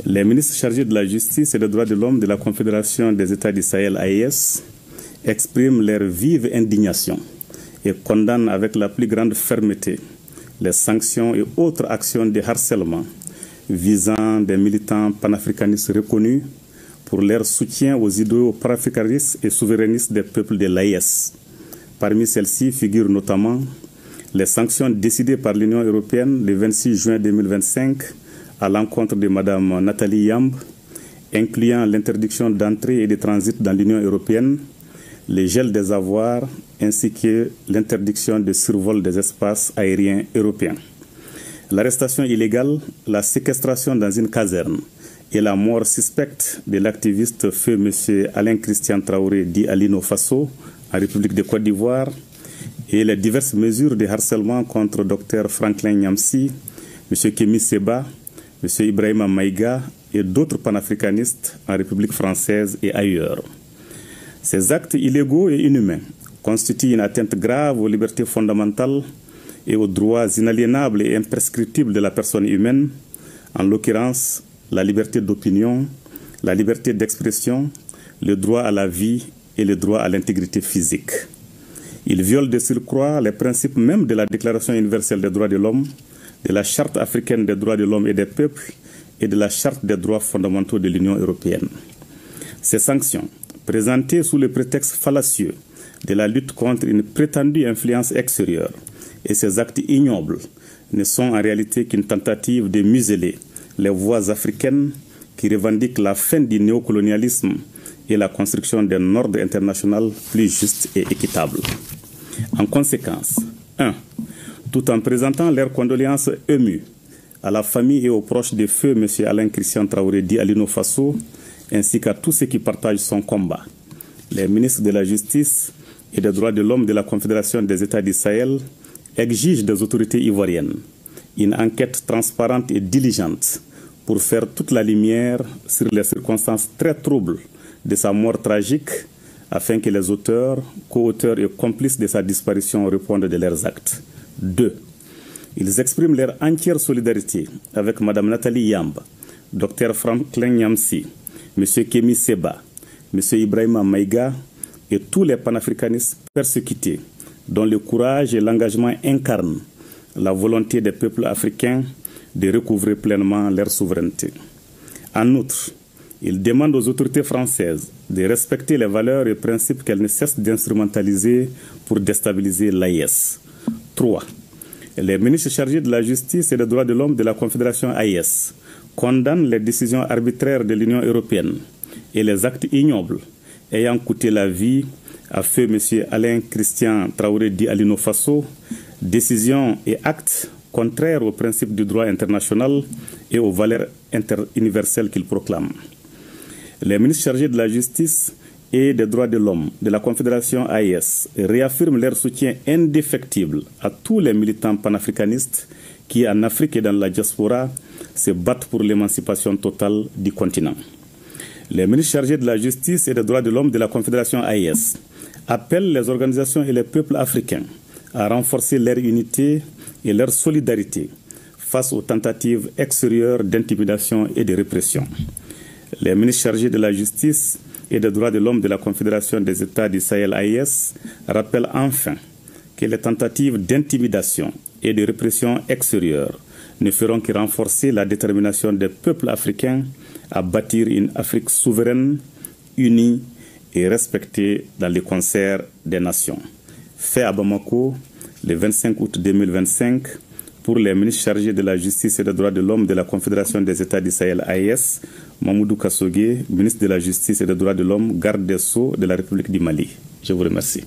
Les ministres chargés de la justice et des droits de l'homme de la Confédération des États du Sahel AES expriment leur vive indignation et condamnent avec la plus grande fermeté les sanctions et autres actions de harcèlement visant des militants panafricanistes reconnus pour leur soutien aux idéaux panafricanistes et souverainistes des peuples de l'AES. Parmi celles-ci figurent notamment les sanctions décidées par l'Union européenne le 26 juin 2025 à l'encontre de Mme Nathalie Yamb, incluant l'interdiction d'entrée et de transit dans l'Union européenne, le gel des avoirs ainsi que l'interdiction de survol des espaces aériens européens. L'arrestation illégale, la séquestration dans une caserne et la mort suspecte de l'activiste feu M. Alain Christian Traoré dit Alino Faso en République de Côte d'Ivoire et les diverses mesures de harcèlement contre Dr Franklin Nyamsi, M. Kémy Séba, M. Ibrahima Maïga et d'autres panafricanistes en République française et ailleurs. Ces actes illégaux et inhumains constituent une atteinte grave aux libertés fondamentales et aux droits inaliénables et imprescriptibles de la personne humaine, en l'occurrence la liberté d'opinion, la liberté d'expression, le droit à la vie et le droit à l'intégrité physique. Ils violent de surcroît les principes même de la Déclaration universelle des droits de l'homme, de la Charte africaine des droits de l'homme et des peuples et de la Charte des droits fondamentaux de l'Union européenne. Ces sanctions, présentées sous le prétexte fallacieux de la lutte contre une prétendue influence extérieure, et ces actes ignobles ne sont en réalité qu'une tentative de museler les voix africaines qui revendiquent la fin du néocolonialisme et la construction d'un ordre international plus juste et équitable. En conséquence, 1. Tout en présentant leurs condoléances émues à la famille et aux proches de feu M. Alain Christian Traoré dit Alino Faso, ainsi qu'à tous ceux qui partagent son combat, les ministres de la Justice et des droits de l'homme de la Confédération des États du Sahel exigent des autorités ivoiriennes une enquête transparente et diligente pour faire toute la lumière sur les circonstances très troubles de sa mort tragique afin que les auteurs, co-auteurs et complices de sa disparition répondent de leurs actes. 2. Ils expriment leur entière solidarité avec Mme Nathalie Yamb, Dr Franklin Nyamsi, M. Kémy Séba, M. Ibrahima Maïga et tous les panafricanistes persécutés dont le courage et l'engagement incarnent la volonté des peuples africains de recouvrer pleinement leur souveraineté. En outre, ils demandent aux autorités françaises de respecter les valeurs et principes qu'elles ne cessent d'instrumentaliser pour déstabiliser l'AES. 3. Les ministres chargés de la justice et des droits de l'homme de la Confédération AES condamnent les décisions arbitraires de l'Union européenne et les actes ignobles ayant coûté la vie à feu M. Alain Christian Traoré dit Alino Faso, décisions et actes contraires aux principes du droit international et aux valeurs universelles qu'il proclame. Les ministres chargés de la justice et des droits de l'homme de la Confédération AES réaffirment leur soutien indéfectible à tous les militants panafricanistes qui, en Afrique et dans la diaspora, se battent pour l'émancipation totale du continent. Les ministres chargés de la justice et des droits de l'homme de la Confédération AES appellent les organisations et les peuples africains à renforcer leur unité et leur solidarité face aux tentatives extérieures d'intimidation et de répression. Les ministres chargés de la justice et des droits de l'homme de la Confédération des États du Sahel AES rappellent enfin que les tentatives d'intimidation et de répression extérieure ne feront que renforcer la détermination des peuples africains à bâtir une Afrique souveraine, unie et respectée dans le concert des nations. Fait à Bamako, le 25 août 2025, pour les ministres chargés de la justice et des droits de l'homme de la Confédération des États du Sahel AES, Mamoudou Kassogué, ministre de la Justice et des droits de l'homme, garde des Sceaux de la République du Mali. Je vous remercie.